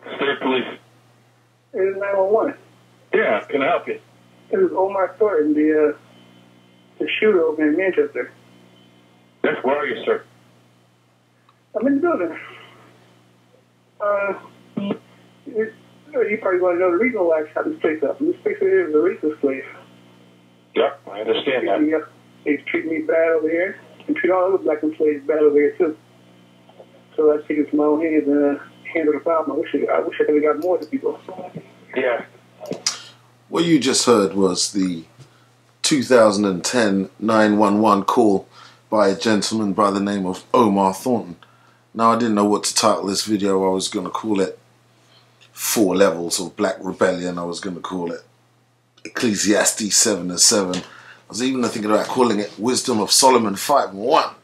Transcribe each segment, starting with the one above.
State Police. It is 911. Yeah, can I help you? This is Omar Thornton, the shooter over in Manchester. Yes, where are you, sir? I'm in the building. You probably want to know the reason why I shot this place up. This place is a racist place. Yeah, I understand that. They treat me bad over here, and treat all other black employees bad over here too. So I take it to my own hands and handle the problem. I wish I could have got more to people. Yeah. What you just heard was the 2010 911 call by a gentleman by the name of Omar Thornton. Now, I didn't know what to title this video. I was going to call it 4 Levels of Black Rebellion. I was going to call it Ecclesiastes 7 and 7. I was even thinking about calling it Wisdom of Solomon 5 and 1.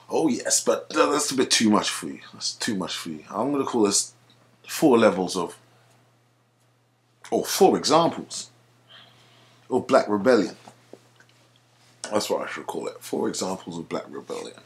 Oh yes, but that's a bit too much for you. That's too much for you. I'm going to call this 4 levels of, or 4 examples of Black Rebellion. That's what I should call it. 4 examples of Black Rebellion.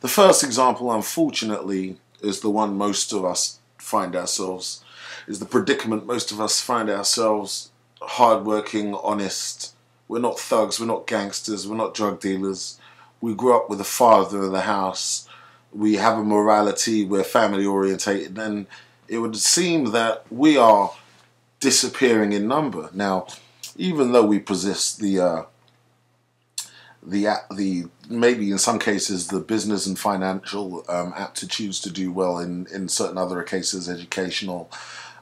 The first example, unfortunately, is the one most of us find ourselves, is the predicament most of us find ourselves: hardworking, honest. We're not thugs, we're not gangsters, we're not drug dealers. We grew up with a father in the house. We have a morality, we're family orientated, and it would seem that we are disappearing in number. Now, even though we possess the maybe in some cases the business and financial aptitudes to do well, in certain other cases educational,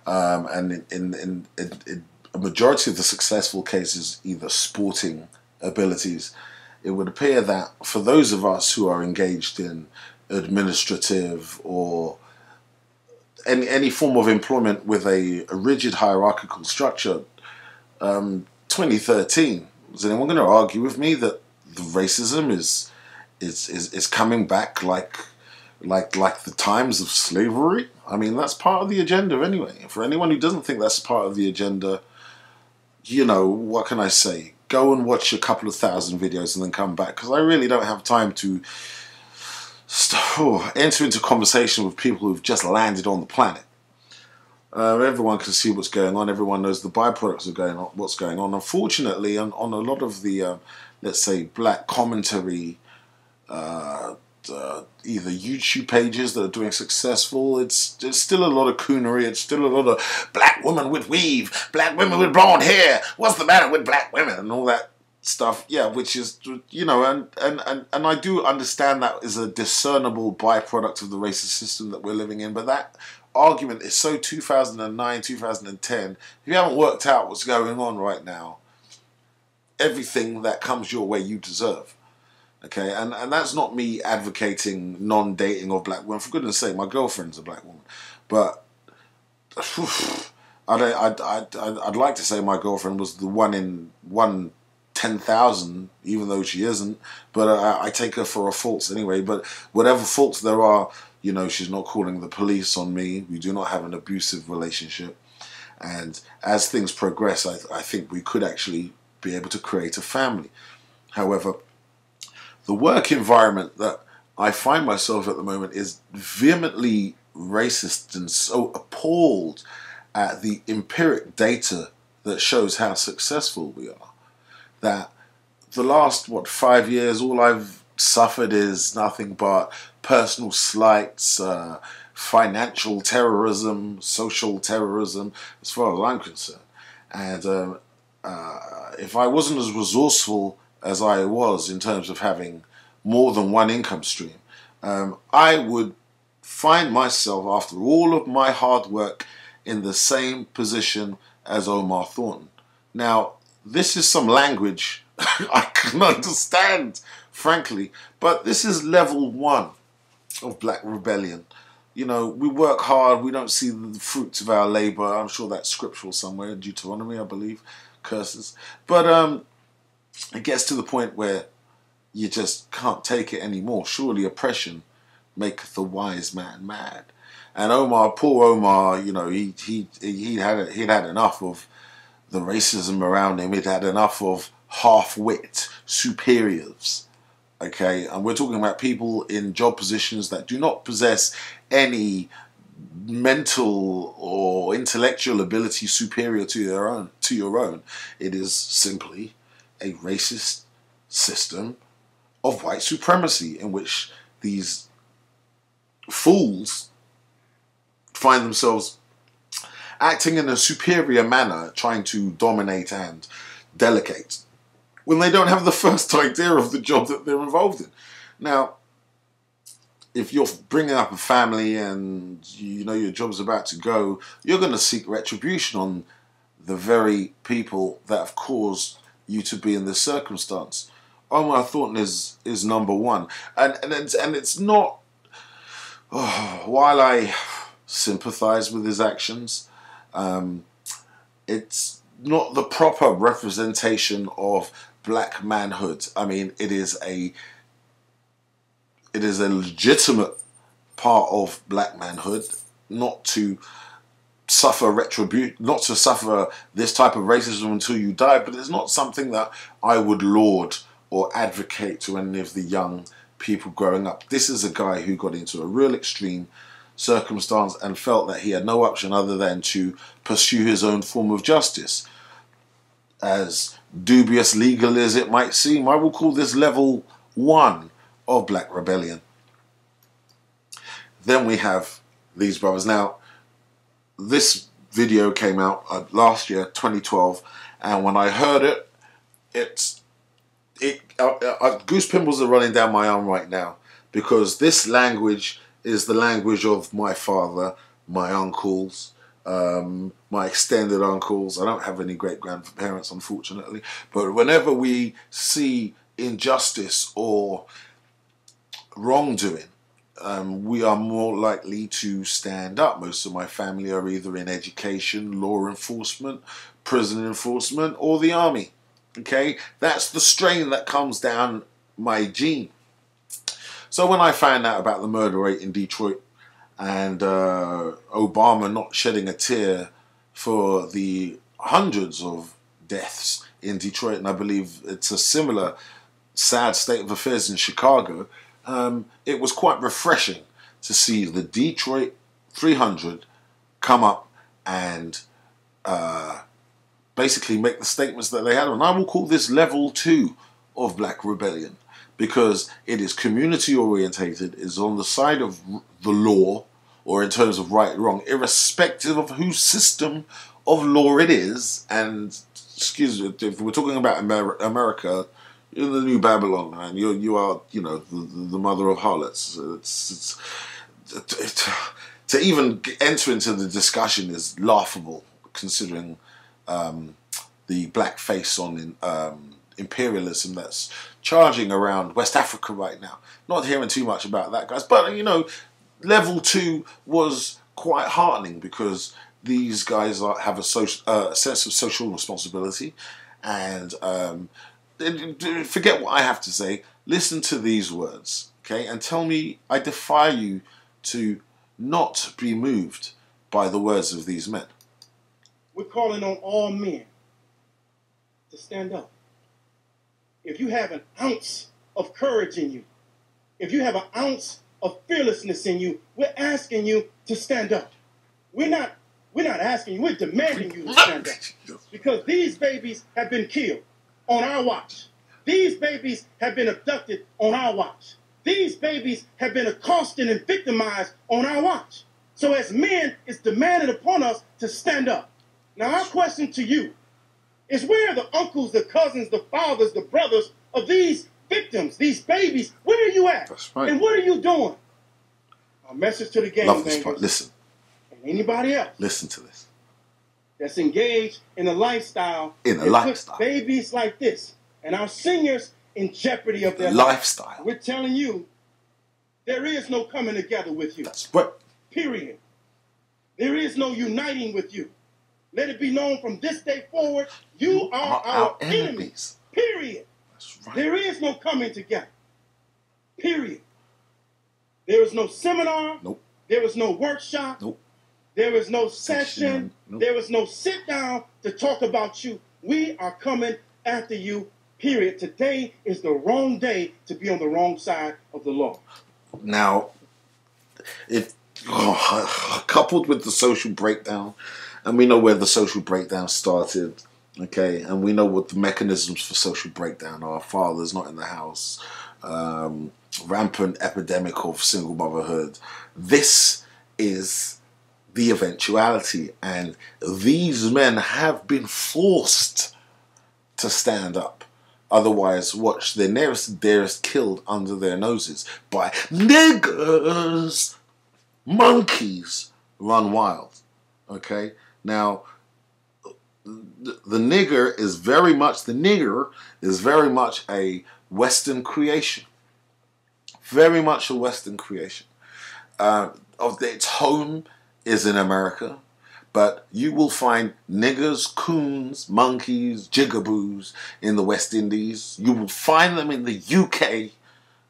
and in a majority of the successful cases either sporting abilities, it would appear that for those of us who are engaged in administrative or any form of employment with a rigid hierarchical structure, 2013, is anyone going to argue with me that the racism is coming back like the times of slavery? I mean, that's part of the agenda anyway. For anyone who doesn't think that's part of the agenda, you know, what can I say? Go and watch a couple of thousand videos and then come back, because I really don't have time to enter into conversation with people who've just landed on the planet. Everyone can see what's going on. Everyone knows the byproducts of what's going on. Unfortunately, on a lot of the, let's say, black commentary, either YouTube pages that are doing successful, it's still a lot of coonery. It's still a lot of black women with weave, black women with blonde hair. What's the matter with black women and all that stuff? Yeah, which is, you know, and I do understand that is a discernible byproduct of the racist system that we're living in. But that argument is so 2009, 2010. If you haven't worked out what's going on right now, everything that comes your way you deserve. Okay, and that's not me advocating non-dating of black women. For goodness sake, my girlfriend's a black woman, but I'd like to say my girlfriend was the one in 10,000, even though she isn't. But I take her for a faults anyway. But whatever faults there are, you know, she's not calling the police on me. We do not have an abusive relationship, and as things progress, I think we could actually be able to create a family. However, the work environment that I find myself at the moment is vehemently racist and so appalled at the empiric data that shows how successful we are, that the last, 5 years, all I've suffered is nothing but personal slights, financial terrorism, social terrorism, as far as I'm concerned. And if I wasn't as resourceful as I was in terms of having more than one income stream, I would find myself, after all of my hard work, in the same position as Omar Thornton. Now, this is some language I can understand, frankly, but this is level 1 of Black Rebellion. You know, we work hard, we don't see the fruits of our labor. I'm sure that's scriptural somewhere, Deuteronomy, I believe, curses. But it gets to the point where you just can't take it anymore. Surely oppression maketh the wise man mad. And Omar, poor Omar, you know, he'd had enough of the racism around him. He'd had enough of half-wit superiors. Okay, and we're talking about people in job positions that do not possess any mental or intellectual ability superior to your own. It is simply a racist system of white supremacy in which these fools find themselves acting in a superior manner, trying to dominate and delegate, when they don't have the first idea of the job that they're involved in. Now, if you're bringing up a family and you know your job's about to go, you're going to seek retribution on the very people that have caused you to be in this circumstance. Omar Thornton is number one, and it's not. Oh, while I sympathise with his actions, it's not the proper representation of black manhood. I mean, it is a legitimate part of black manhood not to suffer not to suffer this type of racism until you die, but it's not something that I would laud or advocate to any of the young people growing up. This is a guy who got into a real extreme circumstance and felt that he had no option other than to pursue his own form of justice. As dubious legal as it might seem, I will call this level 1 of black rebellion. Then we have these brothers. Now, this video came out last year, 2012, and when I heard it, goose pimples are running down my arm right now, because this language is the language of my father, my uncles, my extended uncles. I don't have any great-grandparents, unfortunately, but whenever we see injustice or wrongdoing, we are more likely to stand up. Most of my family are either in education, law enforcement, prison enforcement, or the army. Okay, that's the strain that comes down my gene. So when I found out about the murder rate in Detroit and Obama not shedding a tear for the hundreds of deaths in Detroit, and I believe it's a similar sad state of affairs in Chicago, it was quite refreshing to see the Detroit 300 come up and basically make the statements that they had. And I will call this level 2 of black rebellion, because it is community orientated, is on the side of the law, or in terms of right and wrong, irrespective of whose system of law it is. And excuse me, if we're talking about America, you're the new Babylon, man. You are, you know, the mother of harlots. To even enter into the discussion is laughable, considering the black face on imperialism that's charging around West Africa right now. Not hearing too much about that, guys. But, you know, level 2 was quite heartening, because these guys have a sense of social responsibility. And forget what I have to say. Listen to these words, okay? And tell me, I defy you to not be moved by the words of these men. We're calling on all men to stand up. If you have an ounce of courage in you, if you have an ounce of fearlessness in you, we're asking you to stand up. We're not asking you, we're demanding you to stand up. Because these babies have been killed on our watch. These babies have been abducted on our watch. These babies have been accosted and victimized on our watch. So as men, it's demanded upon us to stand up. Now our question to you is, where are the uncles, the cousins, the fathers, the brothers of these victims, these babies? Where are you at? That's right. And what are you doing? Our message to the game Love this part. Listen. And anybody else. Listen to this. That's engaged in a lifestyle. Puts babies like this and our seniors in jeopardy of their lifestyle. We're telling you, there is no coming together with you. That's what. Period. There is no uniting with you. Let it be known from this day forward, you are our enemies. Period. That's right. There is no coming together. Period. There is no seminar. Nope. There is no workshop. Nope. There is no session. Nope. There is no sit down to talk about you. We are coming after you. Period. Today is the wrong day to be on the wrong side of the law. Now, if coupled with the social breakdown, and we know where the social breakdown started, okay, and we know what the mechanisms for social breakdown are: fathers not in the house, rampant epidemic of single motherhood. This is the eventuality, and these men have been forced to stand up. Otherwise, watch their nearest and dearest killed under their noses by niggers. Monkeys run wild. Okay? Now, the nigger is very much a Western creation. Very much a Western creation. Its home is in America, but you will find niggers, coons, monkeys, jigaboos in the West Indies. You will find them in the UK,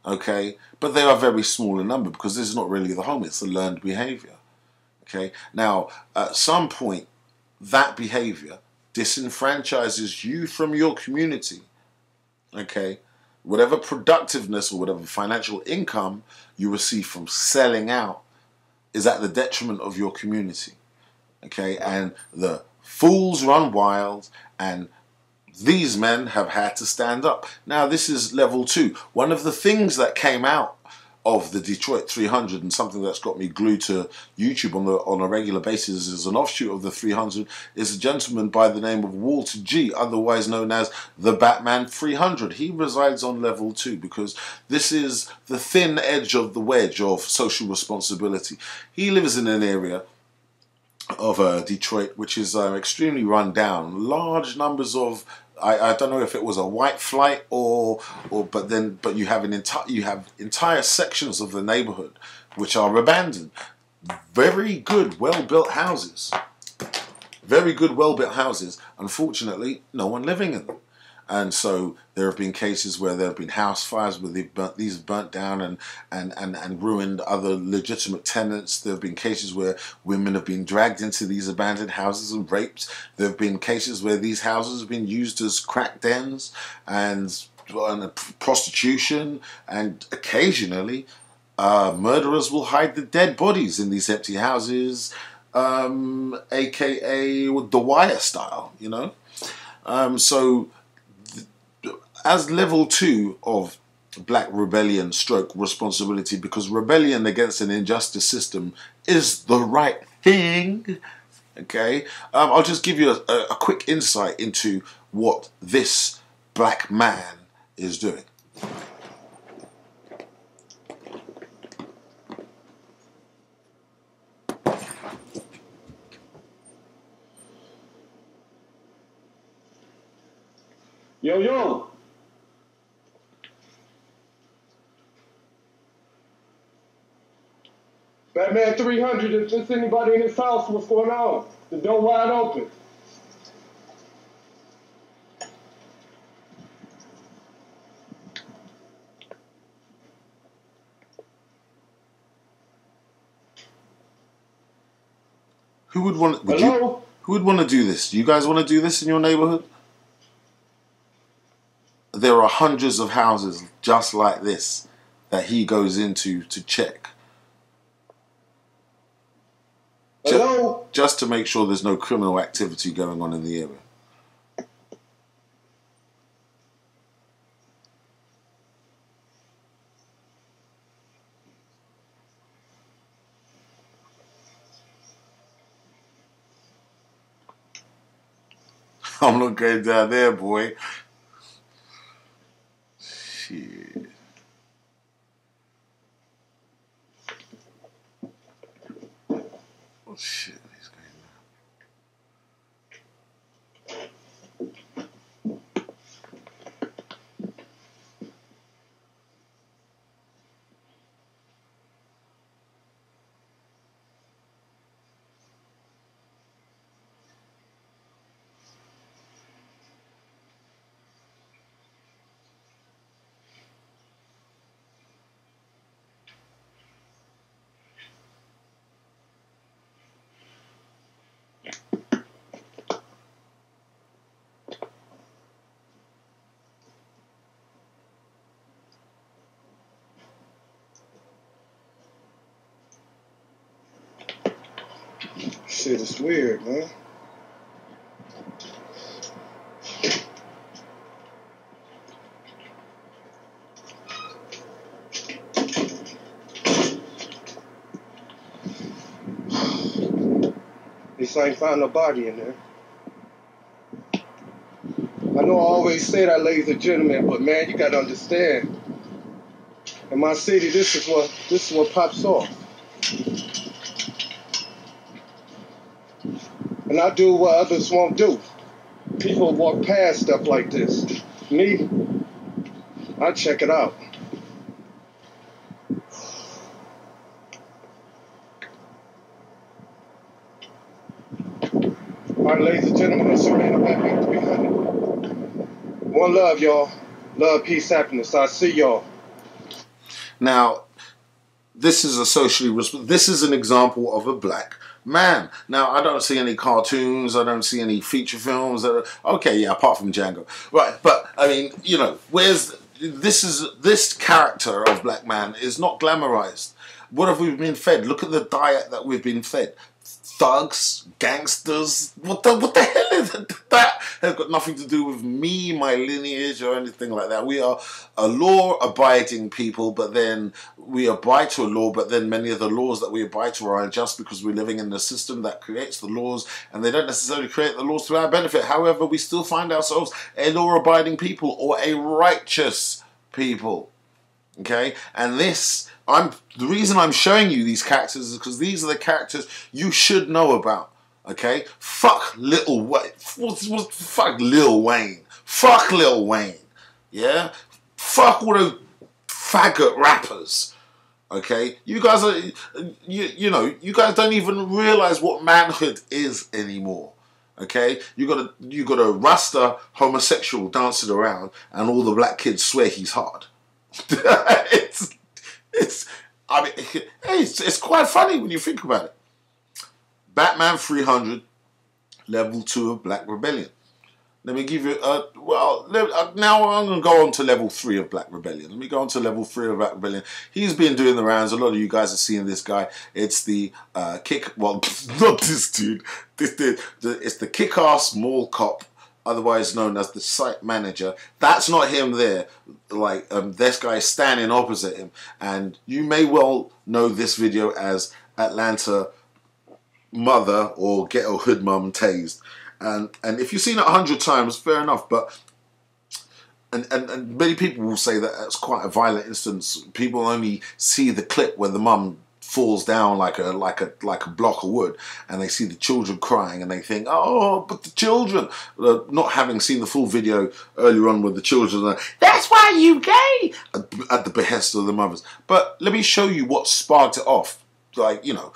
okay? But they are very small in number because this is not really the home, it's a learned behavior, okay? Now, at some point, that behavior disenfranchises you from your community, okay? Whatever productiveness or whatever financial income you receive from selling out is at the detriment of your community, okay? And the fools run wild, and these men have had to stand up. Now, this is level 2. One of the things that came out of the Detroit 300, and something that's got me glued to YouTube on a regular basis, is an offshoot of the 300, is a gentleman by the name of Walter G, otherwise known as the Batman 300. He resides on level 2 because this is the thin edge of the wedge of social responsibility. He lives in an area of Detroit which is extremely run down. Large numbers of I don't know if it was a white flight but you have entire sections of the neighborhood which are abandoned. Very good, well-built houses. Very good, well-built houses. Unfortunately, no one living in them. And so there have been cases where there have been house fires where these have burnt down and ruined other legitimate tenants. There have been cases where women have been dragged into these abandoned houses and raped. There have been cases where these houses have been used as crack dens and prostitution, and occasionally murderers will hide the dead bodies in these empty houses, aka the Wire style, you know. So as level 2 of black rebellion stroke responsibility, because rebellion against an injustice system is the right thing, okay, I'll just give you a quick insight into what this black man is doing. Yo. Batman 300, if there's anybody in this house, what's going on? The door wide open. Who would want to do this? Do you guys want to do this in your neighborhood? There are hundreds of houses just like this that he goes into to check. Hello? Just to make sure there's no criminal activity going on in the area. I'm not going down there, boy. Shit. Oh, shit. He's going Shit is weird, man. At least I ain't find nobody in there. I know I always say that, ladies and gentlemen, but man, you gotta understand. In my city, this is what pops off. And I do what others won't do. People walk past stuff like this. Me, I check it out. All right, ladies and gentlemen, it's your man, Batman 300. One love, y'all. Love, peace, happiness. I see y'all. Now, this is this is an example of a black man. Now, I don't see any cartoons. I don't see any feature films. Okay, yeah, apart from Django. Right, but, I mean, you know, this character of black man is not glamorized. What have we been fed? Look at the diet that we've been fed. Thugs, gangsters, what the hell is it? That has got nothing to do with me, my lineage, or anything like that. We are a law-abiding people, but then we abide to a law, but then many of the laws that we abide to are unjust because we're living in a system that creates the laws, and they don't necessarily create the laws to our benefit. However, we still find ourselves a law-abiding people or a righteous people. Okay, and the reason I'm showing you these characters is because these are the characters you should know about. Okay, fuck Lil Wayne. Fuck Lil Wayne. Fuck Lil Wayne. Yeah, fuck all those faggot rappers. Okay, you guys are, you know, you guys don't even realize what manhood is anymore. Okay, you got a Rasta homosexual dancing around, and all the black kids swear he's hard. It's quite funny when you think about it. Batman 300, level 2 of Black Rebellion. Let me give you now I'm going to go on to level 3 of Black Rebellion. Let me go on to level 3 of Black Rebellion. He's been doing the rounds. A lot of you guys are seeing this guy. It's the not this dude. It's the kick-ass mall cop, otherwise known as the site manager. That's not him there. Like, this guy is standing opposite him. And you may well know this video as Atlanta Mother or Ghetto Hood Mum Tased. And if you've seen it 100 times, fair enough. But and many people will say that that's quite a violent instance. People only see the clip where the mum falls down like a block of wood, and they see the children crying, and they think, oh, but the children, not having seen the full video earlier on with the children, are, that's why you gay, at the behest of the mothers. But let me show you what sparked it off. Like, you know,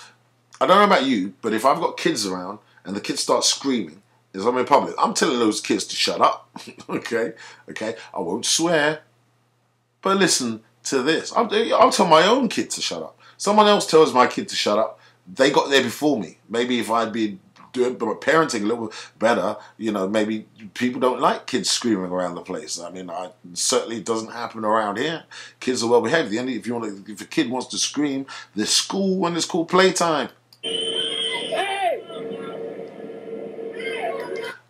I don't know about you, but if I've got kids around and the kids start screaming as I'm in public, I'm telling those kids to shut up. okay, I won't swear, but listen to this. I'll tell my own kid to shut up. Someone else tells my kid to shut up. They got there before me. Maybe if I'd been doing parenting a little better, you know, maybe people don't like kids screaming around the place. I mean, certainly doesn't happen around here. Kids are well behaved. If a kid wants to scream, there's school and it's called playtime.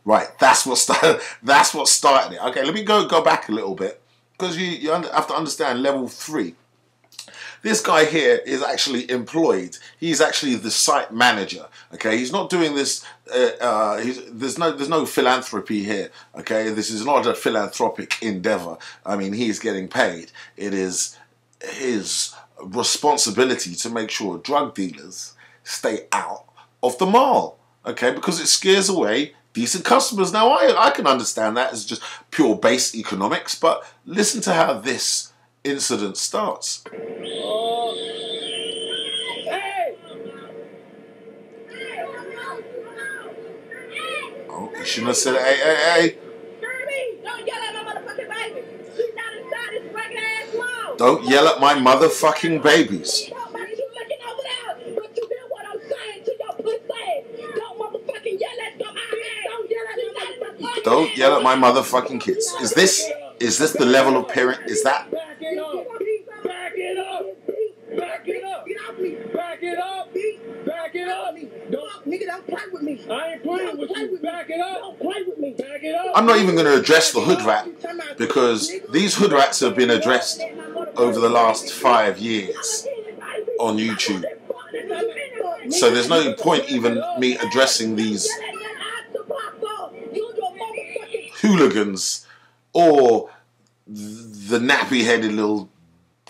Right, that's what started it. Okay, let me go back a little bit, because you have to understand level 3. This guy here is actually employed. He's actually the site manager. Okay, he's not doing this. There's no philanthropy here. Okay, this is not a philanthropic endeavor. I mean, he's getting paid. It is his responsibility to make sure drug dealers stay out of the mall. Okay, because it scares away decent customers. Now, I can understand that as just pure base economics, but listen to how this incident starts. Oh, you shouldn't have said, hey. Don't yell at my motherfucking babies. Don't yell at my motherfucking kids. Is this the level of parent? Is that? Back it up. Back it up. Back it up. Back it up. Back it up. Don't Nigga, don't play with me. I ain't playing with you. Back it up. Don't play with me. Back it up. I'm not even going to address the hood rat because these hood rats have been addressed over the last 5 years on YouTube. So there's no point even me addressing these hooligans or the nappy-headed little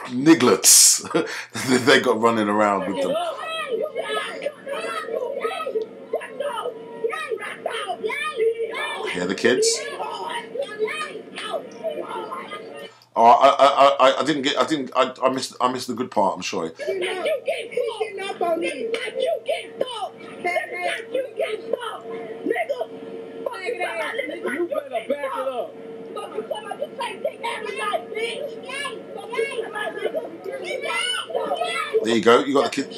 nigglets that they got running around with them. Hear the kids? Oh, I didn't get. I missed the good part. I'm sorry. There you go. You got the kid.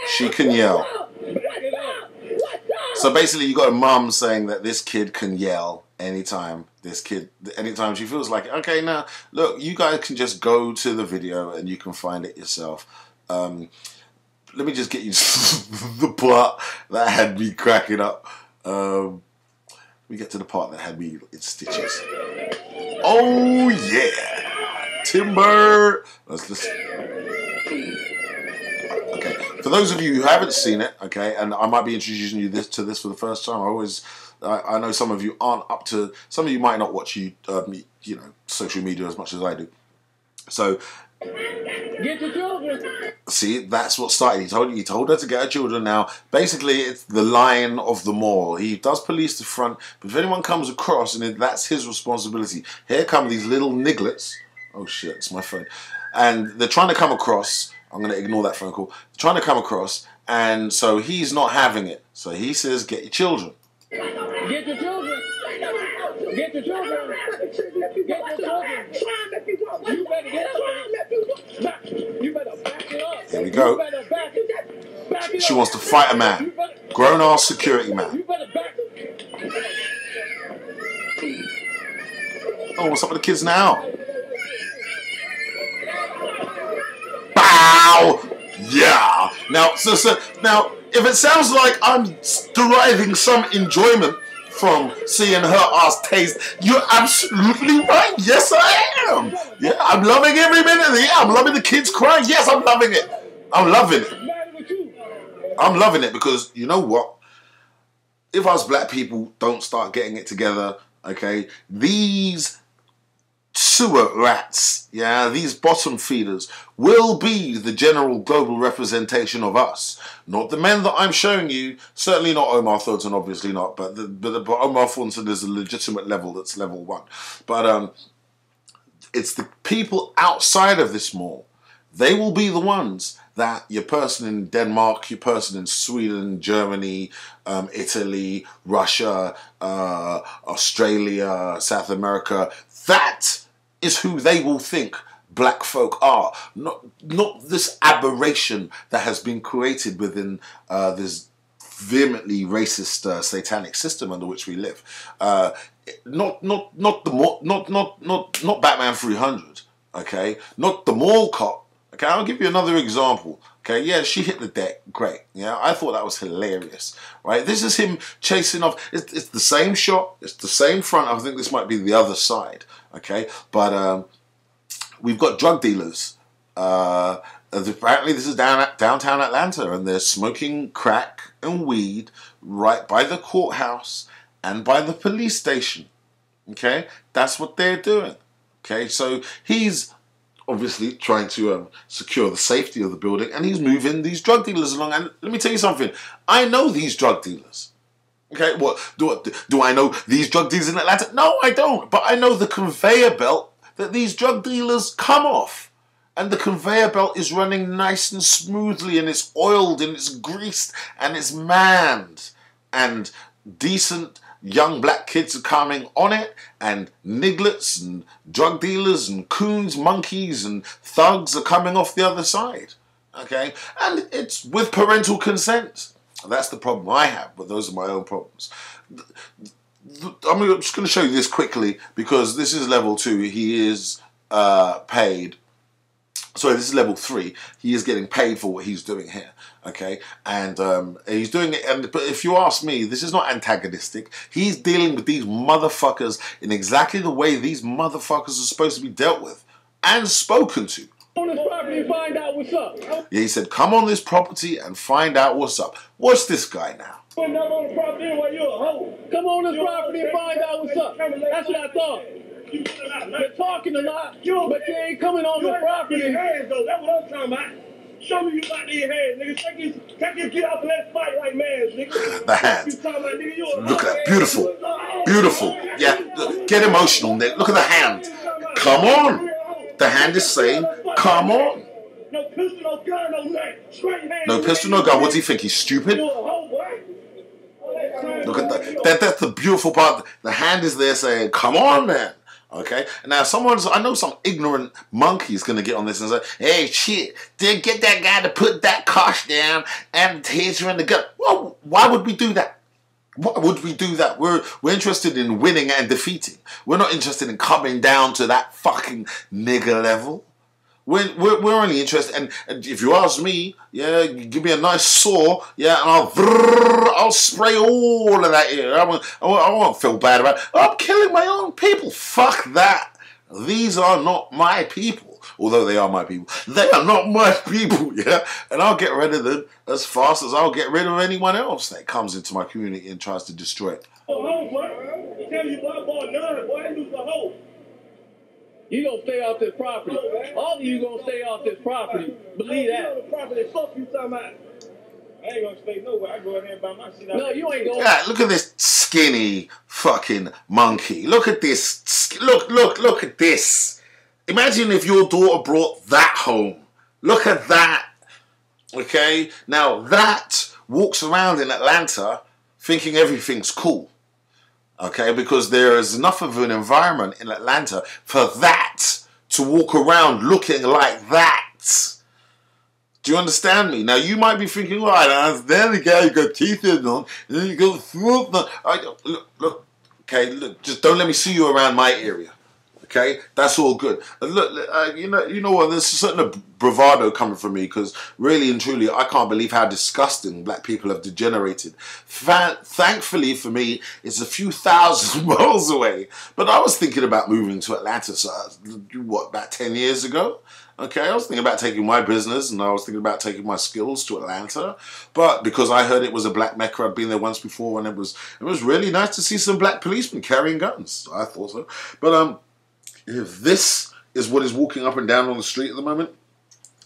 She can yell. So basically, you got a mum saying that this kid can yell anytime. Anytime she feels like it. Okay, now look, you guys can just go to the video and you can find it yourself. Let me just get you the part that had me cracking up. We get to the part that had me in stitches. Oh yeah, Timber. Let's listen. Okay, for those of you who haven't seen it, okay, and I might be introducing you to this for the first time. I know some of you aren't up to. Some of you might not watch social media as much as I do. So. Get your children. See, that's what started. He told her to get her children. Now, basically, it's the lion of them all. He does police the front, but if anyone comes across, and that's his responsibility. Here come these little nigglets. Oh shit, it's my phone. And they're trying to come across. I'm going to ignore that phone call. They're trying to come across, and so he's not having it. So he says, get your children. Get your children. Get your children. Get your children. You better get up. You better back it up. Here we go. She wants to fight a man. Grown-ass security man. Oh, what's up with the kids now? Bow! Yeah! Now, now, if it sounds like I'm deriving some enjoyment from seeing her ass taste, you're absolutely right. Yes, I am. Yeah, I'm loving every minute of it. Yeah, I'm loving the kids crying. Yes, I'm loving it. I'm loving it. I'm loving it because you know what? If us black people don't start getting it together, okay, these sewer rats, yeah, these bottom feeders will be the general global representation of us. Not the men that I'm showing you, certainly not Omar Thornton, obviously not, but Omar Thornton is a legitimate level, that's level 1. But it's the people outside of this mall. They will be the ones that your person in Denmark, your person in Sweden, Germany, Italy, Russia, Australia, South America, that is who they will think black folk are. Not this aberration that has been created within this vehemently racist satanic system under which we live. Not Batman 300. Okay, not the mall cop. Okay, I'll give you another example. Okay, yeah, she hit the deck. Great. Yeah, I thought that was hilarious. Right, this is him chasing off. It's the same shot. It's the same front. I think this might be the other side. Okay, but we've got drug dealers. Apparently, this is downtown Atlanta, and they're smoking crack and weed right by the courthouse and by the police station. Okay, that's what they're doing. Okay, so he's obviously trying to secure the safety of the building, and he's moving these drug dealers along. And let me tell you something. I know these drug dealers. Okay, what do I know these drug dealers in Atlanta? No, I don't. But I know the conveyor belt that these drug dealers come off. And the conveyor belt is running nice and smoothly, and it's oiled, and it's greased, and it's manned. And decent young black kids are coming on it, and nigglets and drug dealers and coons, monkeys and thugs are coming off the other side. Okay? And it's with parental consent. That's the problem I have, but those are my own problems. I'm just going to show you this quickly because this is level 2. He is paid Sorry, this is level 3. He is getting paid for what he's doing here, okay? And he's doing it, but if you ask me, this is not antagonistic. He's dealing with these motherfuckers in exactly the way these motherfuckers are supposed to be dealt with and spoken to. On this property and find out what's up. Yeah, he said, come on this property and find out what's up. What's this guy now? Putting up on the property while you're a hoe. Come on this property and find out what's up. That's what I thought. You're talking a lot, but you ain't coming on the property. Hands, though. That's what I'm talking about. Show me you got these hands, nigga. Take your get off and let's fight like man, nigga. The hands. Look at that. Beautiful. Beautiful. Yeah, look, get emotional, Nick. Look at the hand. Come on. The hand is saying, come on. No pistol, no gun, no nothing. Straight hands. No pistol, no gun. What do you think? He's stupid? Look at that. That's the beautiful part. The hand is there saying, come on, man. Okay? Now, I know some ignorant monkey is going to get on this and say, hey, shit, then get that guy to put that cosh down and the taser in the gun. Well, why would we do that? Why would we do that? We're interested in winning and defeating. We're not interested in coming down to that fucking nigger level. We're only interested, and if you ask me, yeah, you give me a nice saw, yeah, and I'll spray all of that here. I won't feel bad about it. I'm killing my own people. Fuck that. These are not my people. Although they are my people. They are not my people, yeah? And I'll get rid of them as fast as I'll get rid of anyone else that comes into my community and tries to destroy it. You gonna stay off this property. All of you gonna stay off this property. Believe that. Fuck you talking about. I ain't gonna stay nowhere. I go in there and buy my shit out. No, you ain't going. Yeah, look at this skinny fucking monkey. Look at this. Look at this. Imagine if your daughter brought that home. Look at that. Okay? Now, that walks around in Atlanta thinking everything's cool. Okay? Because there is enough of an environment in Atlanta for that to walk around looking like that. Do you understand me? Now, you might be thinking, well, I don't understand the guy, you got teeth in them, and then you go through them. Look, okay, look, just don't let me see you around my area. Okay, that's all good. Look, you know what? There's a certain bravado coming from me because really and truly, I can't believe how disgusting black people have degenerated. Thankfully for me, it's a few thousand miles away. But I was thinking about moving to Atlanta, about 10 years ago? Okay, I was thinking about taking my business and I was thinking about taking my skills to Atlanta. But because I heard it was a black mecca, I'd been there once before and it was really nice to see some black policemen carrying guns. So I thought so. But if this is what is walking up and down on the street at the moment,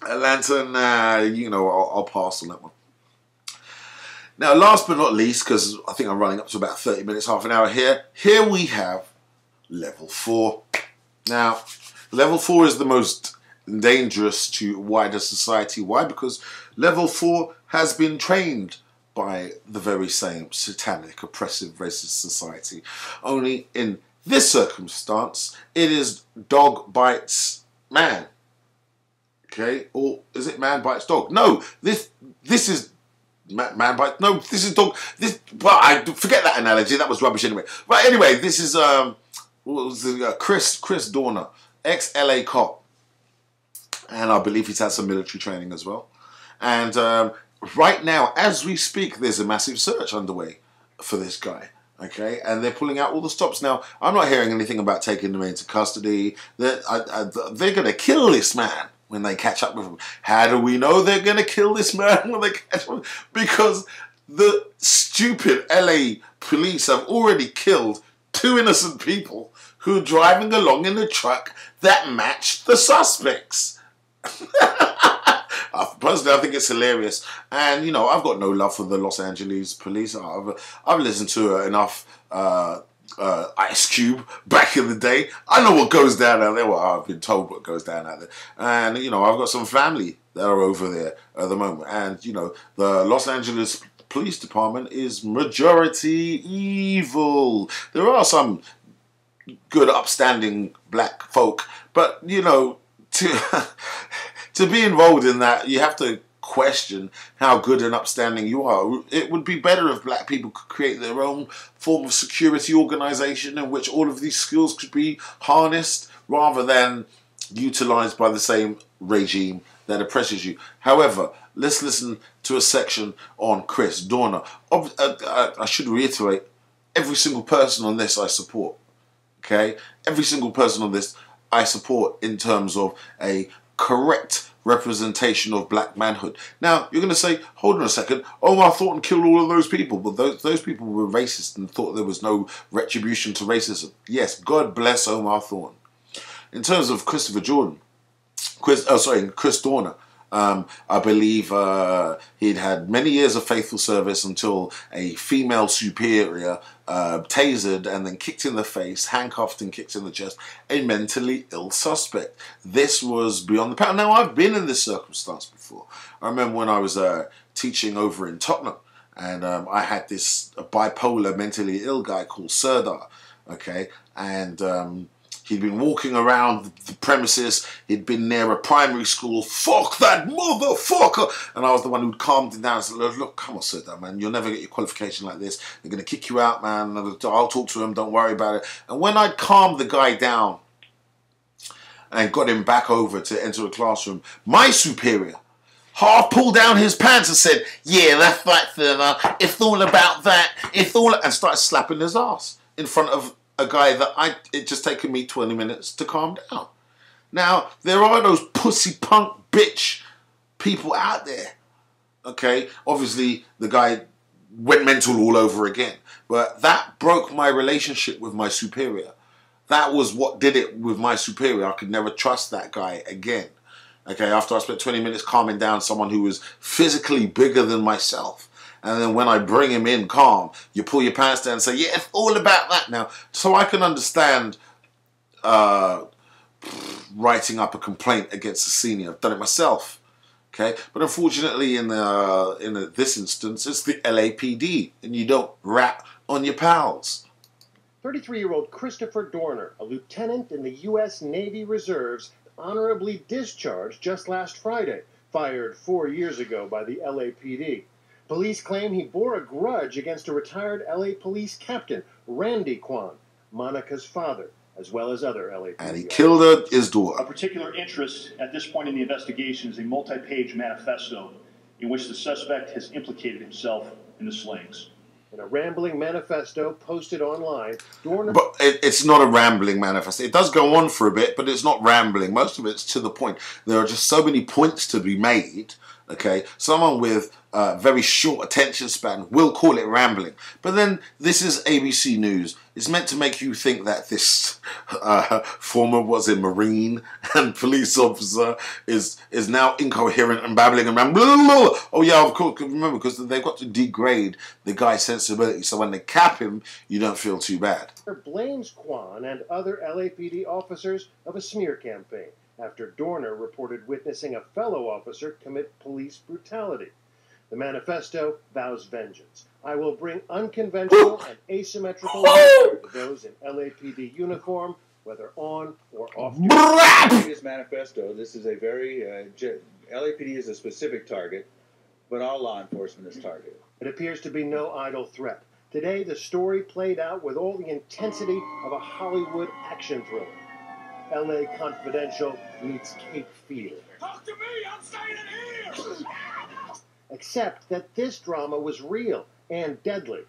Atlanta, nah, I'll pass on that one. Now, last but not least, because I think I'm running up to about 30 minutes, half an hour here we have level 4. Now, level 4 is the most dangerous to wider society. Why? Because level 4 has been trained by the very same satanic, oppressive, racist society. Only in this circumstance, it is dog bites man. Okay? Or is it man bites dog? No, this is man bites. No, this is dog. Well, I forget that analogy. That was rubbish anyway. But anyway, this is Chris Dorner, ex-LA cop, and I believe he's had some military training as well. And right now, as we speak, there's a massive search underway for this guy. Okay, and they're pulling out all the stops. Now, I'm not hearing anything about taking them into custody. They're going to kill this man when they catch up with him. How do we know they're going to kill this man when they catch up? Because the stupid LA police have already killed 2 innocent people who were driving along in a truck that matched the suspects. Personally, I think it's hilarious, and I've got no love for the Los Angeles police. I've listened to enough Ice Cube back in the day. I know what goes down out there. Well, I've been told what goes down out there, and I've got some family that are over there at the moment, and the Los Angeles Police Department is majority evil. There are some good, upstanding black folk, but to be involved in that, you have to question how good and upstanding you are. It would be better if black people could create their own form of security organization in which all of these skills could be harnessed, rather than utilised by the same regime that oppresses you. However, let's listen to a section on Chris Dorner. I should reiterate, every single person on this I support. Okay? Every single person on this I support in terms of a correct representation of black manhood. Now, you're going to say, hold on a second, Omar Thornton killed all of those people, but those people were racist and thought there was no retribution to racism. Yes, God bless Omar Thornton. In terms of Christopher Jordan, Chris Dorner, I believe he'd had many years of faithful service until a female superior tasered and then kicked in the face, handcuffed and kicked in the chest, a mentally ill suspect. This was beyond the pale. Now, I've been in this circumstance before. I remember when I was teaching over in Tottenham, and I had this bipolar, mentally ill guy called Serdar, okay, and he'd been walking around the premises. He'd been near a primary school. Fuck that motherfucker! And I was the one who'd calmed him down and said, look, come on, Serdar, man. You'll never get your qualification like this. They're going to kick you out, man. I'll talk to him. Don't worry about it. And when I'd calmed the guy down and got him back over to enter a classroom, my superior half pulled down his pants and said, yeah, that's right, Serdar. It's all about that. And started slapping his ass in front of a guy that it just taken me 20 minutes to calm down. Now, there are those pussy punk bitch people out there. Okay? Obviously, the guy went mental all over again. But that broke my relationship with my superior. That was what did it with my superior. I could never trust that guy again. Okay? After I spent 20 minutes calming down someone who was physically bigger than myself. And then when I bring him in calm, you pull your pants down and say, yeah, it's all about that now. So I can understand writing up a complaint against a senior. I've done it myself. Okay? But unfortunately, in this instance, it's the LAPD. And you don't rat on your pals. 33-year-old Christopher Dorner, a lieutenant in the U.S. Navy Reserves, honorably discharged just last Friday, fired 4 years ago by the LAPD. Police claim he bore a grudge against a retired L.A. police captain, Randy Kwan, Monica's father, as well as other LAPD. And he killed his daughter. Of particular interest at this point in the investigation is a multi-page manifesto in which the suspect has implicated himself in the slayings. In a rambling manifesto posted online, Dorner... But it's not a rambling manifesto. It does go on for a bit, but it's not rambling. Most of it's to the point. There are just so many points to be made. Okay, someone with very short attention span will call it rambling. But then this is ABC News. It's meant to make you think that this former Marine and police officer is now incoherent and babbling and rambling. Oh yeah, of course. Remember, because they've got to degrade the guy's sensibility. So when they cap him, you don't feel too bad. Blames Kwan and other LAPD officers of a smear campaign after Dorner reported witnessing a fellow officer commit police brutality. The manifesto vows vengeance. I will bring unconventional and asymmetrical warfare to those in LAPD uniform, whether on or off duty. This manifesto, this is a very, LAPD is a specific target, but all law enforcement is targeted. It appears to be no idle threat. Today, the story played out with all the intensity of a Hollywood action thriller. L.A. Confidential meets Cape Fear. Talk to me! I'm staying in here! Except that this drama was real and deadly.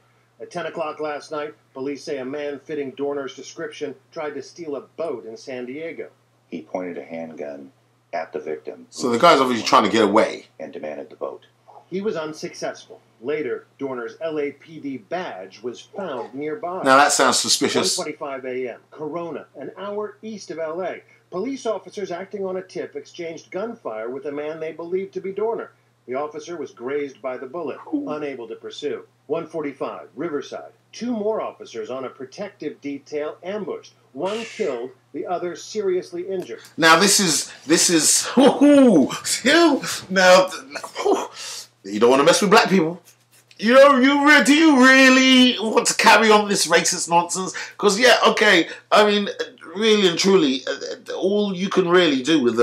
At 10 o'clock last night, police say a man fitting Dorner's description tried to steal a boat in San Diego. He pointed a handgun at the victim. So the guy's obviously trying to get away. And demanded the boat. He was unsuccessful. Later, Dorner's LAPD badge was found nearby. Now that sounds suspicious. 1:25 a.m., Corona, an hour east of L.A. Police officers acting on a tip exchanged gunfire with a man they believed to be Dorner. The officer was grazed by the bullet, unable to pursue. 1:45, Riverside. 2 more officers on a protective detail ambushed. 1 killed, the other seriously injured. Now this is now you don't want to mess with black people. You know, do you really want to carry on this racist nonsense? Because yeah, okay, I mean, really and truly, all you can really do with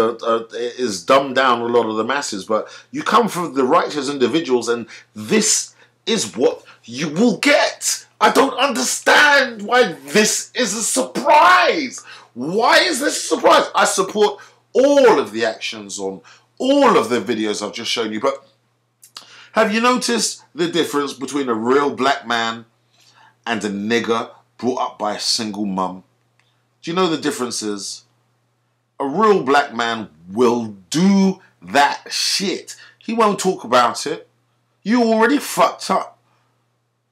is dumb down a lot of the masses. But you come from the righteous individuals, and this is what you will get. I don't understand why this is a surprise. Why is this a surprise? I support all of the actions on all of the videos I've just shown you. But have you noticed the difference between a real black man and a nigger brought up by a single mum? Do you know the differences? A real black man will do that shit. He won't talk about it. You already fucked up.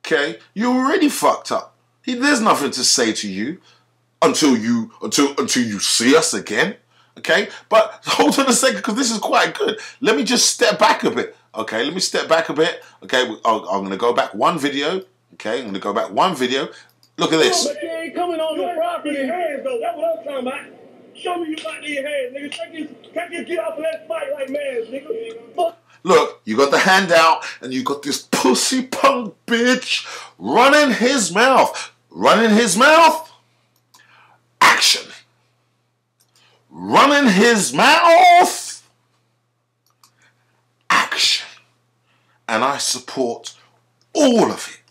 Okay? You already fucked up. There's nothing to say to you until you see us again. Okay? But hold on a second, because this is quite good. Let me just step back a bit. Okay, let me step back a bit. Okay, I'm going to go back one video. Okay, I'm going to go back one video. Look at this. No, but you ain't coming on the property hands, though. That's what I'm talking about. Show me you got these hands, nigga. Take his get off and let's fight like mans, nigga. Look, you got the hand out, and you got this pussy punk bitch running his mouth. Running his mouth. Action. Running his mouth. Action. And I support all of it.